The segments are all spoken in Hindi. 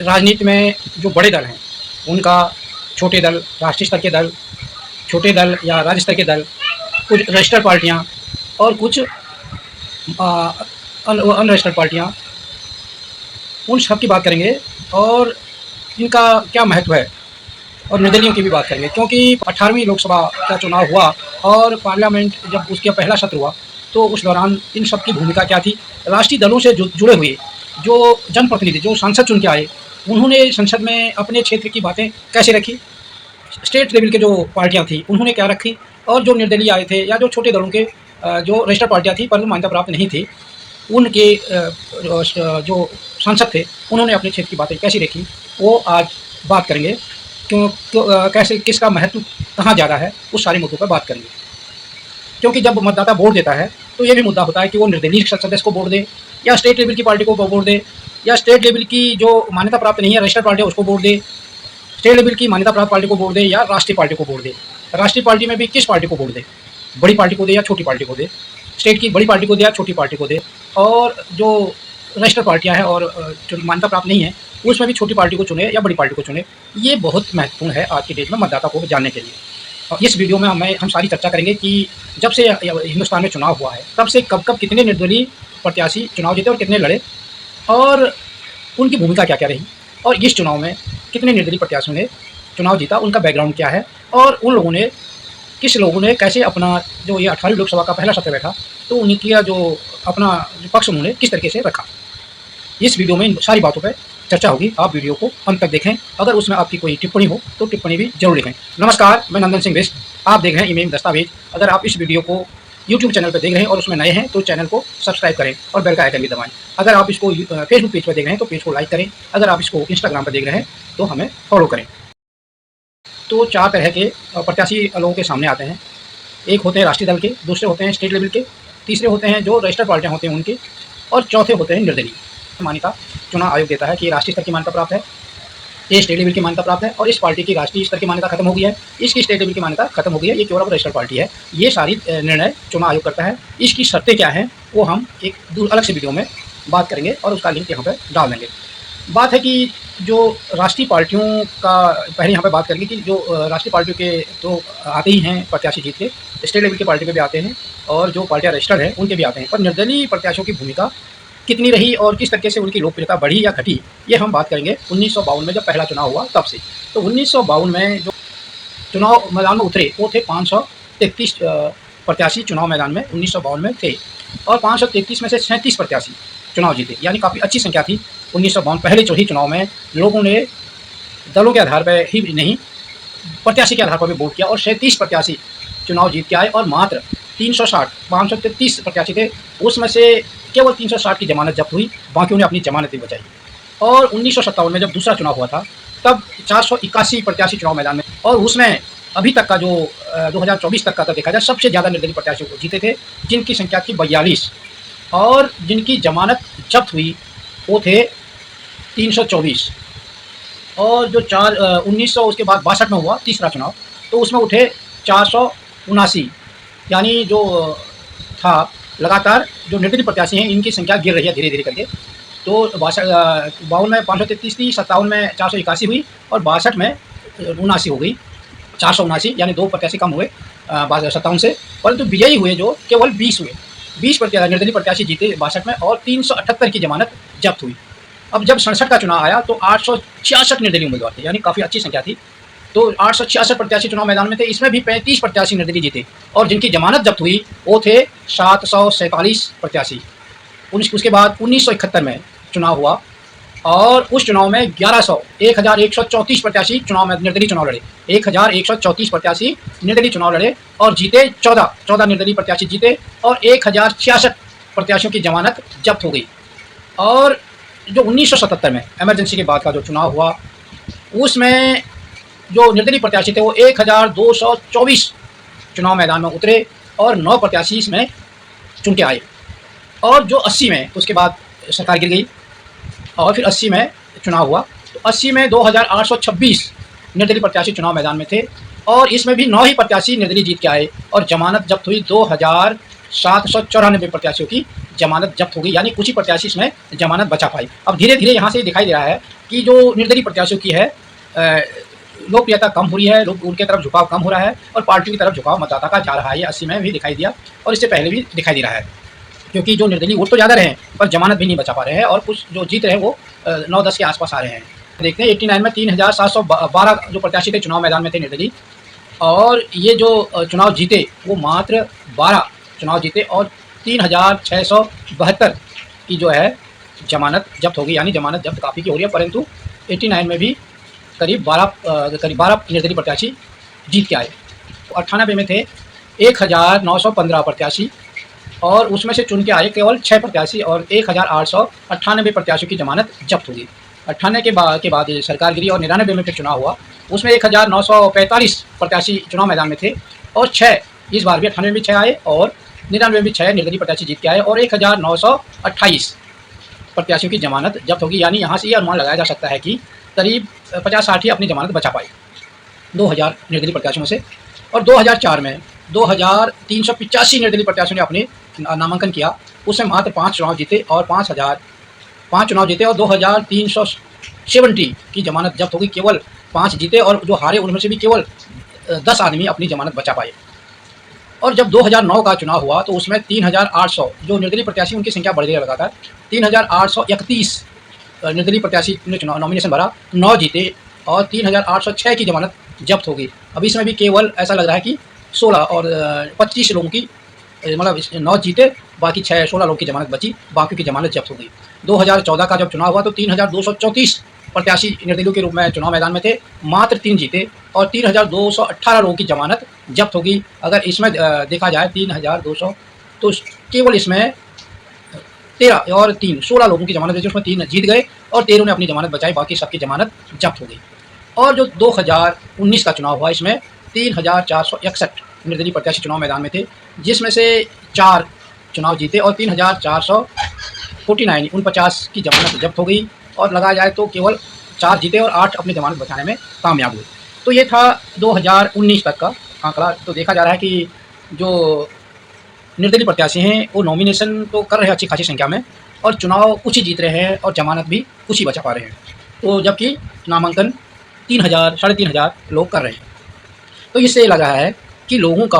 राजनीति में जो बड़े दल हैं उनका, छोटे दल, राष्ट्रीय स्तर के दल, छोटे दल या राज्य स्तर के दल, कुछ रजिस्टर्ड पार्टियां और कुछ अनरजिस्टर्ड पार्टियां, उन सब की बात करेंगे और इनका क्या महत्व है और निर्दलीयों की भी बात करेंगे। क्योंकि 18वीं लोकसभा का चुनाव हुआ और पार्लियामेंट जब उसका पहला सत्र हुआ तो उस दौरान इन सब की भूमिका क्या थी। राष्ट्रीय दलों से जुड़े हुए जो जनप्रतिनिधि, जो सांसद चुन के आए, उन्होंने संसद में अपने क्षेत्र की बातें कैसे रखी, स्टेट लेवल के जो पार्टियां थी उन्होंने क्या रखी, और जो निर्दलीय आए थे या जो छोटे दलों के जो रजिस्टर्ड पार्टियां थी परंतु मान्यता प्राप्त नहीं थी, उनके जो सांसद थे उन्होंने अपने क्षेत्र की बातें कैसी रखी, वो आज बात करेंगे। कैसे, किसका महत्व कहाँ ज़्यादा है, उस सारे मुद्दों पर बात करेंगे। क्योंकि जब मतदाता वोट देता है तो ये भी मुद्दा होता है कि वो निर्दलीय सदस्य को वोट दे या स्टेट लेवल की पार्टी को वोट दे या स्टेट लेवल की जो मान्यता प्राप्त नहीं है रजिस्टर्ड पार्टी है उसको वोट दे, स्टेट लेवल की मान्यता प्राप्त पार्टी को वोट दे या राष्ट्रीय पार्टी को वोट दे। राष्ट्रीय पार्टी में भी किस पार्टी को वोट दे, बड़ी पार्टी को दे या छोटी पार्टी को दे, स्टेट की बड़ी पार्टी को दे या छोटी पार्टी को दे, और जो रजिस्टर्ड पार्टियाँ हैं और जो मान्यता प्राप्त नहीं है उसमें भी छोटी पार्टी को चुने या बड़ी पार्टी को चुने। ये बहुत महत्वपूर्ण है आज की डेट में मतदाता को जानने के लिए। और इस वीडियो में हम सारी चर्चा करेंगे कि जब से हिंदुस्तान में चुनाव हुआ है तब से कब कब कितने निर्दलीय प्रत्याशी चुनाव जीते और कितने लड़े और उनकी भूमिका क्या क्या रही, और इस चुनाव में कितने निर्दलीय प्रत्याशियों ने चुनाव जीता, उनका बैकग्राउंड क्या है, और उन लोगों ने, किस लोगों ने कैसे अपना जो ये 18वीं लोकसभा का पहला सत्र बैठा तो उनकी जो अपना जो पक्ष उन्होंने किस तरीके से रखा। इस वीडियो में इन सारी बातों पर चर्चा होगी। आप वीडियो को अंत तक देखें। अगर उसमें आपकी कोई टिप्पणी हो तो टिप्पणी भी जरूर लिखें। नमस्कार, मैं नंदन सिंह बिष्ट, आप देख रहे हैं इमेम दस्तावेज। अगर आप इस वीडियो को यूट्यूब चैनल पर देख रहे हैं और उसमें नए हैं तो चैनल को सब्सक्राइब करें और बेल का आइकन भी दबाएं। अगर आप इसको फेसबुक पेज पर देख रहे हैं तो पेज को लाइक करें। अगर आप इसको इंस्टाग्राम पर देख रहे हैं तो हमें फॉलो करें। तो 4 तरह के प्रत्याशी लोगों के सामने आते हैं। एक होते हैं राष्ट्रीय दल के, दूसरे होते हैं स्टेट लेवल के, तीसरे होते हैं जो रजिस्टर्ड पार्टियाँ होते हैं उनके, और चौथे होते हैं निर्दलीय। मान्यता चुनाव आयोग देता है कि राष्ट्रीय स्तर की मान्यता प्राप्त है, ये स्टेट लेवल की मान्यता प्राप्त है, और इस पार्टी की राष्ट्रीय स्तर की मान्यता खत्म हो गई है, इसकी स्टेट लेवल की मान्यता खत्म हो गई है, ये केवल अब रजिस्टर्ड पार्टी है। ये सारी निर्णय चुनाव आयोग करता है। इसकी शर्तें क्या हैं वो हम एक अलग से वीडियो में बात करेंगे और उसका लिंक यहाँ पर डाल देंगे। बात है कि जो राष्ट्रीय पार्टियों का पहले यहाँ पर बात करेंगे कि जो राष्ट्रीय पार्टियों के तो आते ही हैं प्रत्याशी जीत के, स्टेट लेवल की पार्टी पे भी आते हैं और जो पार्टियाँ रजिस्टर्ड हैं उनके भी आते हैं, पर निर्दलीय प्रत्याशियों की भूमिका कितनी रही और किस तरीके से उनकी लोकप्रियता बढ़ी या घटी, ये हम बात करेंगे 1952 में जब पहला चुनाव हुआ तब से। तो 1952 में जो चुनाव मैदान में उतरे वो थे 533 प्रत्याशी चुनाव मैदान में 1952 में थे, और 533 में से 37 प्रत्याशी चुनाव जीते, यानी काफ़ी अच्छी संख्या थी। 1952 पहले चौथी चुनाव में लोगों ने दलों के आधार पर ही नहीं, प्रत्याशी के आधार पर भी वोट किया और 37 प्रत्याशी चुनाव जीत के आए, और मात्र 533 प्रत्याशी थे, उसमें से केवल 360 की जमानत जब्त हुई, बाकियों ने अपनी जमानत भी बचाई। और 1957 में जब दूसरा चुनाव हुआ था तब 481 प्रत्याशी चुनाव मैदान में, और उसमें अभी तक का जो 2024 तक का देखा जाए सबसे ज़्यादा निर्दलीय प्रत्याशियों को जीते थे, जिनकी संख्या थी 42, और जिनकी जमानत जब्त हुई वो थे 324। और जो 1900 उसके बाद 62 में हुआ तीसरा चुनाव तो उसमें उठे 479, यानी जो था लगातार जो निर्दलीय प्रत्याशी हैं इनकी संख्या गिर रही है धीरे धीरे करके। तो 52 में 533 थी, 57 में 481 हुई, और 62 में 79 हो गई, 479, यानी 2 प्रत्याशी कम हुए 57 से। परंतु विजयी हुए जो केवल 20 हुए, 20 निर्दलीय प्रत्याशी जीते 62 में, और 378 की जमानत जब्त हुई। अब जब 67 का चुनाव आया तो 866 निर्दलीय उम्मीदवार थे, यानी काफ़ी अच्छी संख्या थी। तो 866 प्रत्याशी चुनाव मैदान में थे, इसमें भी 35 प्रत्याशी निर्दलीय जीते, और जिनकी जमानत जब्त हुई वो थे 747 प्रत्याशी। उसके बाद 1971 में चुनाव हुआ, और उस चुनाव में 1134 प्रत्याशी निर्दलीय चुनाव लड़े, 1134 प्रत्याशी निर्दलीय चुनाव लड़े और जीते 14 निर्दलीय प्रत्याशी जीते, और 1066 प्रत्याशियों की जमानत जब्त हो गई। और जो 1977 में इमरजेंसी के बाद का जो चुनाव हुआ उसमें जो निर्दलीय प्रत्याशी थे वो 1224 चुनाव मैदान में उतरे, और 9 प्रत्याशी इसमें चुन के आए। और जो 80 में उसके बाद सरकार गिर गई, और फिर 80 में चुनाव हुआ तो 80 में 2826 निर्दलीय प्रत्याशी चुनाव मैदान में थे, और इसमें भी 9 ही प्रत्याशी निर्दलीय जीत के आए, और जमानत जब्त हुई 2794 प्रत्याशियों की जमानत जब्त हो गई, यानी कुछ ही प्रत्याशी इसमें जमानत बचा पाई। अब धीरे धीरे यहाँ से दिखाई दे रहा है कि जो निर्दलीय प्रत्याशियों की है लोकप्रियता कम हो रही है, लोग उनके तरफ झुकाव कम हो रहा है और पार्टी की तरफ झुकाव मतदाता का जा रहा है। ये 80 में भी दिखाई दिया और इससे पहले भी दिखाई दे रहा है, क्योंकि जो निर्दलीय वोट तो ज़्यादा रहे हैं पर जमानत भी नहीं बचा पा रहे हैं और कुछ जो जीत रहे हैं वो 9-10 के आसपास आ रहे हैं। देखते हैं 89 में 3712 जो प्रत्याशी थे चुनाव मैदान में थे निर्दलीय, और ये जो चुनाव जीते वो मात्र 12 चुनाव जीते और 3672 की जो है जमानत जब्त होगी, यानी जमानत जब्त काफ़ी की हो रही है। परंतु 89 में भी करीब 12 निर्दलीय प्रत्याशी जीत के आए। 98 में थे 1915 प्रत्याशी और उसमें से चुन के आए केवल 6 प्रत्याशी और 1898 प्रत्याशियों की जमानत जब्त होगी। 98 के बाद ये सरकार गिरी और 99 में फिर चुनाव हुआ, उसमें 1945 प्रत्याशी चुनाव मैदान में थे और 6 इस बार भी 98 में भी 6 आए और 99 में भी 6 निर्दलीय प्रत्याशी जीत के आए और 1928 प्रत्याशियों की जमानत जब्त होगी। यानी यहाँ से ये अनुमान लगाया जा सकता है कि करीब 50-60 ही अपनी जमानत बचा पाए 2000 निर्दलीय प्रत्याशियों में से। और 2004 में 2385 निर्दलीय प्रत्याशियों ने अपने नामांकन किया, उसमें मात्र 5 चुनाव जीते और 5 चुनाव जीते और 2370 की जमानत जब्त होगी। केवल 5 जीते और जो हारे उनमें से भी केवल 10 आदमी अपनी जमानत बचा पाए। और जब 2009 का चुनाव हुआ तो उसमें 3800 जो निर्दलीय प्रत्याशी उनकी संख्या बढ़ गई लगातार, 3831 निर्दलीय प्रत्याशी ने चुनाव नॉमिनेशन भरा, 9 जीते और 3806 की जमानत जब्त होगी। अब इसमें भी केवल ऐसा लग रहा है कि 16 और 25 लोगों की मतलब 9 जीते, बाकी 16 लोगों की जमानत बची, बाकी की जमानत जब्त हो गई। 2014 का जब चुनाव हुआ तो 3234 प्रत्याशी निर्दलीय के रूप में चुनाव मैदान में थे, मात्र 3 जीते और 3218 लोगों की जमानत जब्त होगी। अगर इसमें देखा जाए 3200 तो केवल इसमें 13 और 3 16 लोगों की जमानत बची, उसमें 3 जीत गए और 13 ने अपनी जमानत बचाई, बाकी सबकी जमानत जब्त हो गई। और जो 2019 का चुनाव हुआ इसमें 3461 निर्दलीय प्रत्याशी चुनाव मैदान में थे, जिसमें से 4 चुनाव जीते और 3449 की जमानत जब्त हो गई और लगाया जाए तो केवल 4 जीते और 8 अपनी जमानत बचाने में कामयाब हुए। तो ये था 2019 तक का आंकड़ा। तो देखा जा रहा है कि जो निर्दलीय प्रत्याशी हैं वो नॉमिनेशन तो कर रहे हैं अच्छी खासी संख्या में और चुनाव कुछ ही जीत रहे हैं और जमानत भी कुछ ही बचा पा रहे हैं, तो जबकि नामांकन 3000 साढ़े 3000 लोग कर रहे हैं। तो इससे लग रहा है कि लोगों का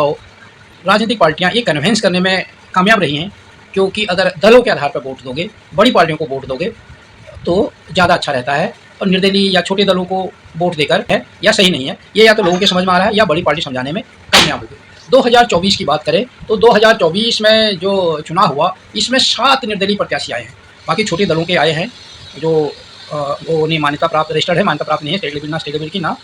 राजनीतिक पार्टियां ये कन्विंस करने में कामयाब रही हैं, क्योंकि अगर दलों के आधार पर वोट दोगे, बड़ी पार्टियों को वोट दोगे तो ज़्यादा अच्छा रहता है और निर्दलीय या छोटे दलों को वोट देकर है या सही नहीं है, ये या तो लोगों के समझ में आ रहा है या बड़ी पार्टी समझाने में कामयाब हो गई। 2024 की बात करें तो 2024 में जो चुनाव हुआ इसमें 7 निर्दलीय प्रत्याशी आए हैं, बाकी छोटे दलों के आए हैं जो वो नहीं मान्यता प्राप्त रजिस्टर्ड है, मान्यता प्राप्त नहीं है, स्टेट लेवल की ना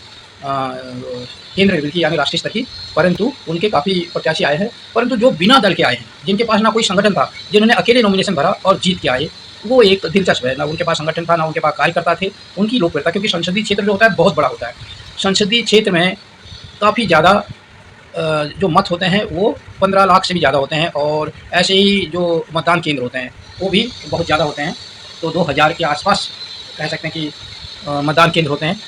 केंद्र लेवल की यानी राष्ट्रीय स्तर की, परंतु उनके काफ़ी प्रत्याशी आए हैं। परंतु जो बिना दल के आए हैं, जिनके पास ना कोई संगठन था, जिन्होंने अकेले नॉमिनेशन भरा और जीत के आए, वो एक दिलचस्प है। ना उनके पास संगठन था, ना उनके पास कार्यकर्ता थे, उनकी लोकप्रियता, क्योंकि संसदीय क्षेत्र जो होता है बहुत बड़ा होता है, संसदीय क्षेत्र में काफ़ी ज़्यादा जो मत होते हैं वो 15 लाख से भी ज़्यादा होते हैं और ऐसे ही जो मतदान केंद्र होते हैं वो भी बहुत ज़्यादा होते हैं, तो 2000 के आसपास कह सकते हैं कि मतदान केंद्र होते हैं।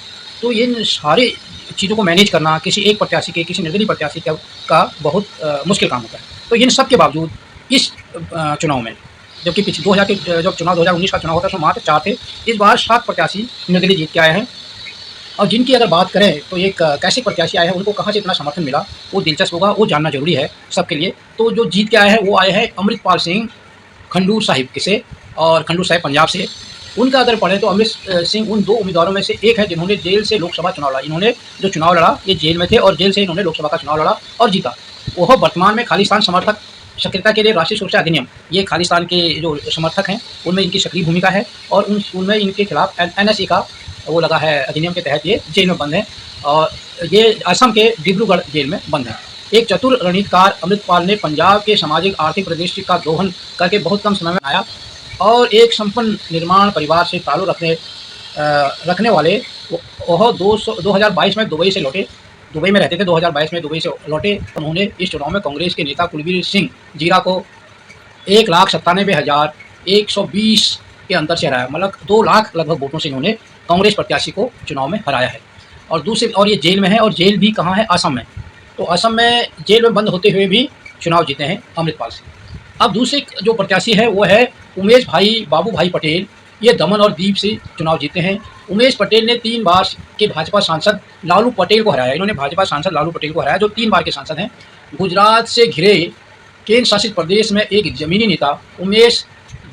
तो इन सारे चीज़ों को मैनेज करना किसी एक प्रत्याशी के, किसी निर्दलीय प्रत्याशी का बहुत मुश्किल काम होता है। तो इन सब के बावजूद इस चुनाव में, जबकि पिछले 2000 के जब चुनाव 2019 का चुनाव होता है उसमें मात्र 4 थे, इस बार 7 प्रत्याशी निर्दलीय जीत के आए हैं। और जिनकी अगर बात करें तो एक कैसे प्रत्याशी आए हैं, उनको कहाँ से इतना समर्थन मिला, वो दिलचस्प होगा, वो जानना जरूरी है सबके लिए। तो जो जीत के आए हैं वो आए हैं अमृतपाल सिंह खंडूर साहिब से, और खंडूर साहिब पंजाब से। उनका अगर पढ़ें तो अमृत सिंह उन 2 उम्मीदवारों में से एक है जिन्होंने जेल से लोकसभा चुनाव लड़ा। इन्होंने जो चुनाव लड़ा ये जेल में थे और जेल से इन्होंने लोकसभा का चुनाव लड़ा और जीता। वह वर्तमान में खालिस्तान समर्थक सक्रियता के लिए राष्ट्रीय सुरक्षा अधिनियम, ये खालिस्तान के जो समर्थक हैं उनमें इनकी सक्रिय भूमिका है और उनमें इनके खिलाफ NSA का वो लगा है, अधिनियम के तहत ये जेल में बंद है और ये असम के डिब्रूगढ़ जेल में बंद है। एक चतुर रणनीतिकार अमृतपाल ने पंजाब के सामाजिक आर्थिक परिदृश्य का दोहन करके बहुत कम समय में आया और एक संपन्न निर्माण परिवार से ताल्लुक़ रखने वाले वह 2022 में दुबई से लौटे, दुबई में रहते थे, 2022 में दुबई से लौटे। उन्होंने इस चुनाव में कांग्रेस के नेता कुलबीर सिंह जीरा को 1,97,120 के अंतर से हराया, मतलब 2 लाख लगभग वोटों से इन्होंने कांग्रेस प्रत्याशी को चुनाव में हराया है। और ये जेल में है, और जेल भी कहाँ है, असम में। तो असम में जेल में बंद होते हुए भी चुनाव जीते हैं अमृतपाल सिंह। अब दूसरे जो प्रत्याशी है वो है उमेश भाई बाबू भाई पटेल, ये दमन और दीव से चुनाव जीते हैं। उमेश पटेल ने 3 बार के भाजपा सांसद लालू पटेल को हराया। इन्होंने भाजपा सांसद लालू पटेल को हराया, जो 3 बार के सांसद हैं। गुजरात से घिरे केंद्र शासित प्रदेश में एक जमीनी नेता उमेश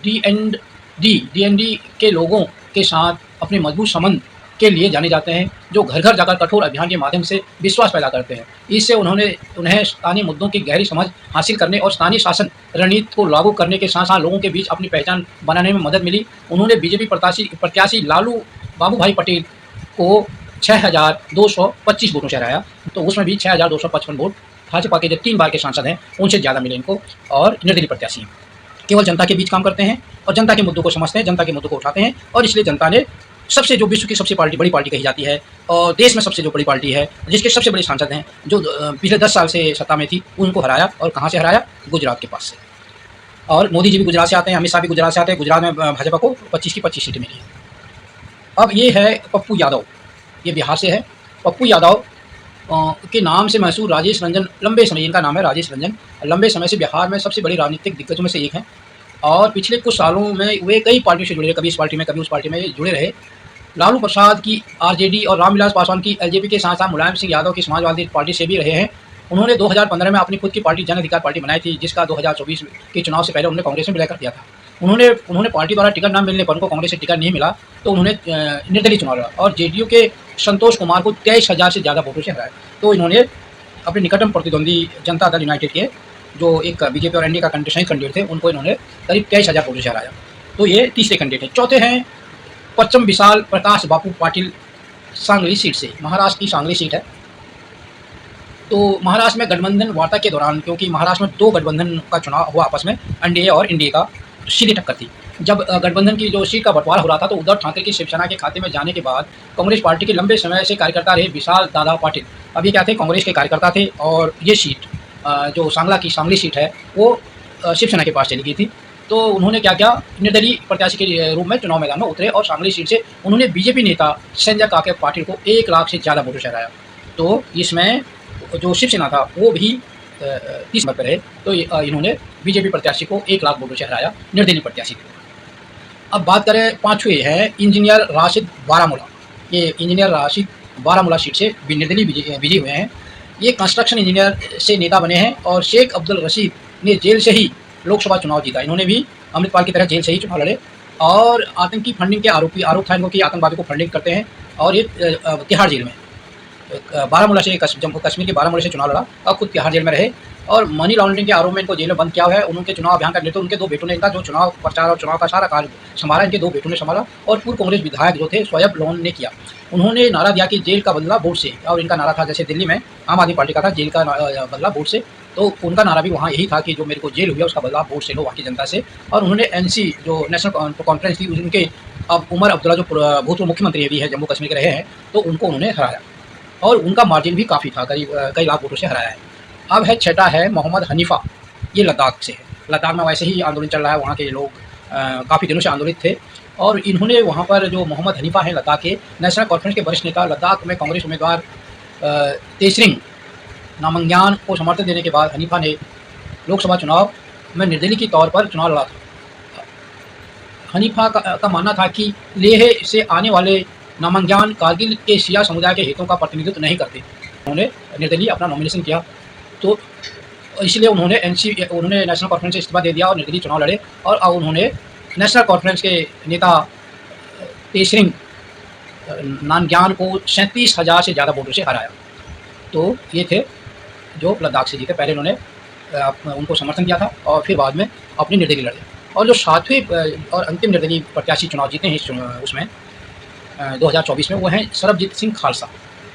डीएनडी के लोगों के साथ अपने मजबूत संबंध के लिए जाने जाते हैं, जो घर घर जाकर कठोर अभियान के माध्यम से विश्वास पैदा करते हैं। इससे उन्हें स्थानीय मुद्दों की गहरी समझ हासिल करने और स्थानीय शासन रणनीति को लागू करने के साथ साथ लोगों के बीच अपनी पहचान बनाने में मदद मिली। उन्होंने बीजेपी प्रत्याशी लालू बाबू भाई पटेल को 6,225 वोटों से हराया। तो उसमें भी 6,255 वोट भाजपा के जो 3 बार के सांसद हैं उनसे ज़्यादा मिले इनको, और निर्दलीय प्रत्याशी हैं। केवल जनता के बीच काम करते हैं और जनता के मुद्दों को समझते हैं, जनता के मुद्दों को उठाते हैं, और इसलिए जनता ने सबसे जो विश्व की सबसे बड़ी पार्टी कही जाती है और देश में सबसे जो बड़ी पार्टी है, जिसके सबसे बड़े सांसद हैं, जो पिछले 10 साल से सत्ता में थी, उनको हराया। और कहाँ से हराया? गुजरात के पास से। और मोदी जी भी गुजरात से आते हैं, अमित शाह भी गुजरात से आते हैं। गुजरात में भाजपा को 25 की 25 सीटें मिली हैं। अब ये है पप्पू यादव, ये बिहार से है। पप्पू यादव के नाम से मशहूर राजेश रंजन, लंबे समय, इनका नाम है राजेश रंजन, लंबे समय से बिहार में सबसे बड़ी राजनीतिक दिग्गजों में से एक हैं। और पिछले कुछ सालों में वे कई पार्टियों से जुड़े रहे, कभी इस पार्टी में कभी उस पार्टी में जुड़े रहे। लालू प्रसाद की आरजेडी और रामविलास पासवान की एलजेपी के साथ साथ मुलायम सिंह यादव की समाजवादी पार्टी से भी रहे हैं। उन्होंने 2015 में अपनी खुद की पार्टी जन अधिकार पार्टी बनाई थी, जिसका 2024 के चुनाव से पहले उन्होंने कांग्रेस में विलय कर दिया था। उन्होंने पार्टी द्वारा टिकट न मिलने पर, उनको कांग्रेस से टिकट नहीं मिला, तो उन्होंने निर्दलीय चुनाव लड़ा और जेडीयू के संतोष कुमार को 23,000 से ज़्यादा वोटों से हराया। तो इन्होंने अपने निकटतम प्रतिद्वंदी जनता दल यूनाइटेड के, जो एक बीजेपी और एनडीए का कंटेस्टेंट कैंडिडेट थे, उनको इन्होंने करीब 23,000 वोटों से हराया। तो ये तीसरे कैंडिडेट हैं। चौथे हैं पश्चिम विशाल प्रकाश बापू पाटिल, सांगली सीट से, महाराष्ट्र की सांगली सीट है। तो महाराष्ट्र में गठबंधन वार्ता के दौरान, क्योंकि महाराष्ट्र में 2 गठबंधन का चुनाव हुआ आपस में, एनडीए और इंडिया का सीधी टक्कर थी। जब गठबंधन की जो सीट का बंटवारा हो रहा था, तो उद्धव ठाकरे की शिवसेना के खाते में जाने के बाद कांग्रेस पार्टी के लंबे समय से कार्यकर्ता रहे विशाल दादा पाटिल, अब ये क्या थे, कांग्रेस के कार्यकर्ता थे। और ये सीट जो सांगली सीट है, वो शिवसेना के पास चली गई थी। तो उन्होंने क्या किया, निर्दलीय प्रत्याशी के रूप में चुनाव मैदान में उतरे और सांगली सीट से उन्होंने बीजेपी नेता संजय काके पाटिल को 1 लाख से ज़्यादा वोटों से हराया। तो इसमें जो शिवसेना था वो भी 30 नंबर पर रहे। तो इन्होंने बीजेपी प्रत्याशी को 1 लाख वोटों से हराया, निर्दलीय प्रत्याशी को। अब बात करें, 5वें है इंजीनियर राशिद बारामूला। ये इंजीनियर राशिद बारामूला सीट से निर्दलीय विजयी हुए हैं। ये कंस्ट्रक्शन इंजीनियर से नेता बने हैं और शेख अब्दुल रशीद ने जेल से ही लोकसभा चुनाव जीता। इन्होंने भी अमृतपाल की तरह जेल से ही चुनाव लड़े और आतंकी फंडिंग के आरोप था इनको कि आतंकवादी को फंडिंग करते हैं। और ये तिहाड़ जेल में, बारामूला से, जम्मू कश्मीर के बारामूला से चुनाव लड़ा और खुद तिहाड़ जेल में रहे। और मनी लॉन्ड्रिंग के आरोप में इनको जेल में बंद किया हुआ है। उनके चुनाव अभियान का नेतृत्व उनके 2 बेटों ने, इनका जो चुनाव प्रचार और चुनाव का सारा कार्य संभाला, इनके 2 बेटों ने संभाला। और पूर्व कांग्रेस विधायक जो थे शोएब लोन ने किया। उन्होंने नारा दिया कि जेल का बदला वोट से, और इनका नारा था, जैसे दिल्ली में आम आदमी पार्टी का था जेल का बदला वोट से, तो उनका नारा भी वहाँ यही था कि जो मेरे को जेल हुई है उसका बदला वोट से लो वहाँ की जनता से। और उन्होंने एनसी जो नेशनल कॉन्फ्रेंस थी, उनके अब उमर अब्दुल्ला जो भूतपूर्व मुख्यमंत्री भी है, जम्मू कश्मीर के रहे हैं, तो उनको उन्होंने हराया और उनका मार्जिन भी काफ़ी था, करीब कई लाख वोटों से हराया है। अब है 6ठा है मोहम्मद हनीफा, ये लद्दाख से है। लद्दाख में वैसे ही आंदोलन चल रहा है, वहाँ के लोग काफ़ी दिनों से आंदोलित थे और इन्होंने वहाँ पर, जो मोहम्मद हनीफा हैं लद्दाख के, नेशनल कॉन्फ्रेंस के वरिष्ठ नेता, लद्दाख में कांग्रेस उम्मीदवार तेसरिंग नामंग्यान को समर्थन देने के बाद हनीफा ने लोकसभा चुनाव में निर्दलीय के तौर पर चुनाव लड़ा था। हनीफा का मानना था कि लेह से आने वाले नामंग्यान कारगिल के शिया समुदाय के हितों का प्रतिनिधित्व नहीं करते। उन्होंने निर्दलीय अपना नॉमिनेशन किया, तो इसलिए उन्होंने नेशनल कॉन्फ्रेंस से इस्तीफा दे दिया और निर्दलीय चुनाव लड़े। और अब उन्होंने नेशनल कॉन्फ्रेंस के नेता तेसरिंग नामग्यान को 37,000 से ज़्यादा वोटों से हराया। तो ये थे जो लद्दाख से जीते। पहले उन्होंने उनको समर्थन किया था और फिर बाद में अपनी निर्दलीय लड़े। और जो 7वें और अंतिम निर्दलीय प्रत्याशी चुनाव जीते हैं उसमें 2024 में, वो हैं सरबजीत सिंह खालसा।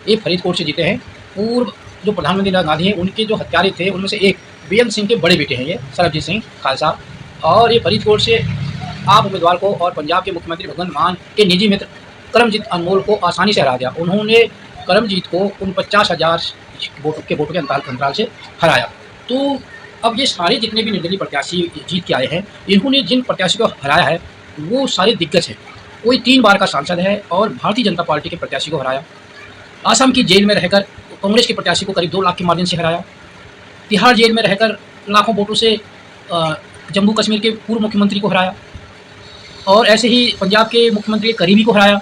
ये फरीदकोट से जीते हैं। पूर्व जो प्रधानमंत्री इंदिरा गांधी हैं, उनके जो हत्यारे थे उनमें से एक बेअंत सिंह के बड़े बेटे हैं ये सरबजीत सिंह खालसा। और ये फरीदकोट से आप उम्मीदवार को और पंजाब के मुख्यमंत्री भगवंत मान के निजी मित्र करमजीत अनमोल को आसानी से हरा दिया। उन्होंने करमजीत को 49,000 वोटों के अंतराल से हराया। तो अब ये सारे जितने भी निर्दलीय प्रत्याशी जीत के आए हैं, इन्होंने जिन प्रत्याशी को हराया है वो सारे दिग्गज हैं। कोई 3 बार का सांसद है और भारतीय जनता पार्टी के प्रत्याशी को हराया। आसाम की जेल में रहकर कांग्रेस के प्रत्याशी को करीब 2 लाख के मार्जिन से हराया। तिहाड़ जेल में रहकर लाखों वोटों से जम्मू कश्मीर के पूर्व मुख्यमंत्री को हराया। और ऐसे ही पंजाब के मुख्यमंत्री करीबी को हराया।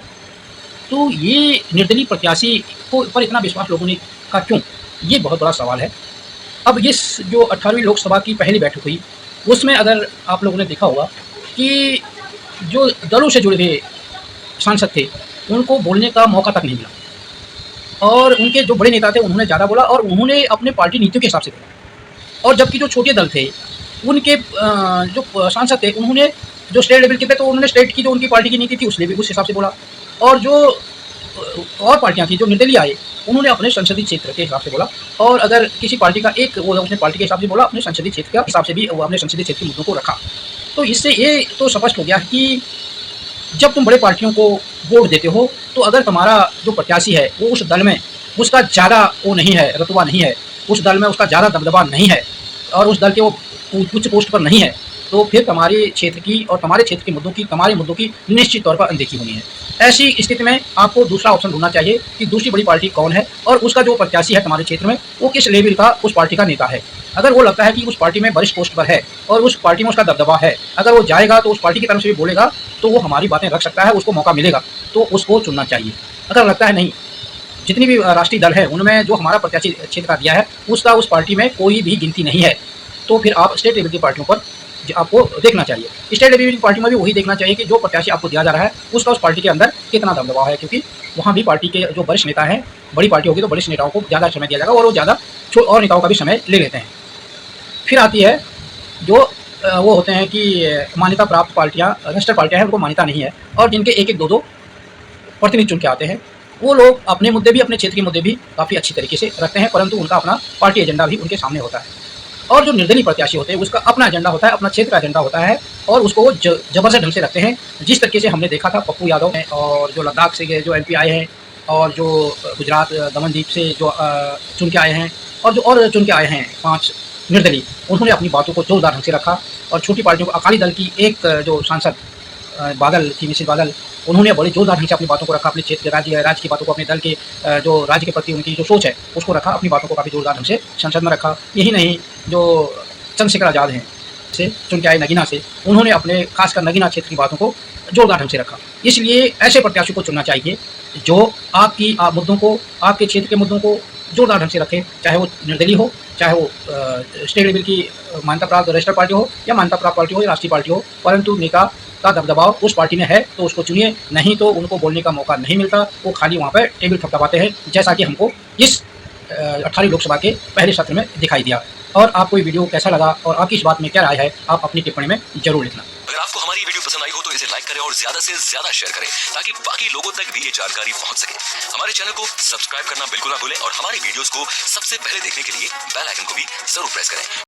तो ये निर्दलीय प्रत्याशी को पर इतना विश्वास लोगों ने का क्यों? ये बहुत बड़ा सवाल है। अब इस जो 18वीं लोकसभा की पहली बैठक हुई, उसमें अगर आप लोगों ने देखा होगा कि जो दलों से जुड़े हुए सांसद थे, उनको बोलने का मौका तक नहीं मिला और उनके जो बड़े नेता थे, उन्होंने ज़्यादा बोला और उन्होंने अपने पार्टी नीतियों के हिसाब से बोला। और जबकि जो छोटे दल थे, उनके जो सांसद थे, उन्होंने जो स्टेट लेवल के थे, तो उन्होंने स्टेट की जो उनकी पार्टी की नीति थी, उस हिसाब से बोला। और जो और पार्टियाँ थी, जो निर्दलीय आए, उन्होंने अपने संसदीय क्षेत्र के हिसाब से बोला। और अगर किसी पार्टी का एक वो उसने पार्टी के हिसाब से बोला, अपने संसदीय क्षेत्र के हिसाब से भी वो अपने संसदीय क्षेत्र के मुद्दों को रखा। तो इससे ये तो स्पष्ट हो गया कि जब तुम बड़े पार्टियों को वोट देते हो, तो अगर तुम्हारा जो प्रत्याशी है, वो उस दल में उसका ज़्यादा वो नहीं है, रुतबा नहीं है, उस दल में उसका ज़्यादा दबदबा नहीं है और उस दल के वो उच्च पोस्ट पर नहीं है, तो फिर तुम्हारे क्षेत्र की और तुम्हारे क्षेत्र के मुद्दों की, तुम्हारे मुद्दों की निश्चित तौर पर अनदेखी होनी है। ऐसी स्थिति में आपको दूसरा ऑप्शन ढूँढना चाहिए कि दूसरी बड़ी पार्टी कौन है और उसका जो प्रत्याशी है तुम्हारे क्षेत्र में, वो किस लेवल का उस पार्टी का नेता है। अगर वो लगता है कि उस पार्टी में वरिष्ठ पोस्ट पर है और उस पार्टी में उसका दबदबा है, अगर वो जाएगा तो उस पार्टी की तरफ से भी बोलेगा, तो वो हमारी बातें रख सकता है, उसको मौका मिलेगा, तो उसको चुनना चाहिए। अगर लगता है नहीं, जितनी भी राष्ट्रीय दल है, उनमें जो हमारा प्रत्याशी क्षेत्र का दिया है, उसका उस पार्टी में कोई भी गिनती नहीं है, तो फिर आप स्टेट लेवल की पार्टियों पर आपको देखना चाहिए। स्टेट लेवल की पार्टी में भी वही देखना चाहिए कि जो प्रत्याशी आपको दिया जा रहा है, उसका उस पार्टी के अंदर कितना दबदबा है, क्योंकि वहाँ भी पार्टी के जो वरिष्ठ नेता हैं, बड़ी पार्टी होगी तो वरिष्ठ नेताओं को ज़्यादा समय दिया जाएगा और वो ज़्यादा और नेताओं का भी समय ले लेते हैं। फिर आती है जो वो होते हैं कि मान्यता प्राप्त पार्टियाँ, रजिस्टर्ड पार्टियाँ हैं, उनको मान्यता नहीं है और जिनके एक-एक, दो-दो प्रतिनिधि चुन के आते हैं। वो लोग अपने मुद्दे भी, अपने क्षेत्र के मुद्दे भी काफ़ी अच्छी तरीके से रखते हैं, परंतु उनका अपना पार्टी एजेंडा भी उनके सामने होता है। और जो निर्दलीय प्रत्याशी होते हैं, उसका अपना एजेंडा होता है, अपना क्षेत्र का एजेंडा होता है और उसको वो जबरदस्त ढंग से रखते हैं। जिस तरीके से हमने देखा था पप्पू यादव हैं और जो लद्दाख से जो एमपी आए हैं और जो गुजरात दमनदीप से जो चुन के आए हैं और जो और चुन के आए हैं 5 निर्दलीय, उन्होंने अपनी बातों को जोरदार ढंग से रखा। और छोटी पार्टियों को, अकाली दल की एक जो सांसद बादल थी, मिसेस बादल, उन्होंने बड़ी जोरदार ढंग से अपनी बातों को रखा, अपने क्षेत्र राज्य की बातों को, अपने दल के जो राज्य के प्रति उनकी जो सोच है, उसको रखा, अपनी बातों को काफ़ी जोरदार ढंग से संसद में रखा। यही नहीं, जो चंद्रशेखर आज़ाद हैं से चुन के आए नगीना से, उन्होंने अपने खासकर नगीना क्षेत्र की बातों को जोरदार ढंग से रखा। इसलिए ऐसे प्रत्याशी को चुनना चाहिए जो आपकी मुद्दों को, आपके क्षेत्र के मुद्दों को जोरदार ढंग से रखे, चाहे वो निर्दलीय हो, चाहे वो स्टेट लेवल की मान्यता प्राप्त रजिस्टर्ड पार्टी हो या मान्यता प्राप्त पार्टी हो या राष्ट्रीय पार्टी हो, परंतु नेता का दबदबाव उस पार्टी में है तो उसको चुनिए, नहीं तो उनको बोलने का मौका नहीं मिलता, वो खाली वहाँ पर टेबल थपथपाते हैं, जैसा कि हमको इस 18वीं लोकसभा के पहले सत्र में दिखाई दिया। और आपको ये वीडियो कैसा लगा और आपकी इस बात में क्या राय है, आप अपनी टिप्पणी में जरूर लिखना। अगर आपको हमारी वीडियो पसंद आई हो तो इसे लाइक करें और ज्यादा से ज्यादा शेयर करें ताकि बाकी लोगों तक भी ये जानकारी पहुंच सके। हमारे चैनल को सब्सक्राइब करना बिल्कुल ना भूलें और हमारी वीडियोस को सबसे पहले देखने के लिए बेल आइकन को भी जरूर प्रेस करें।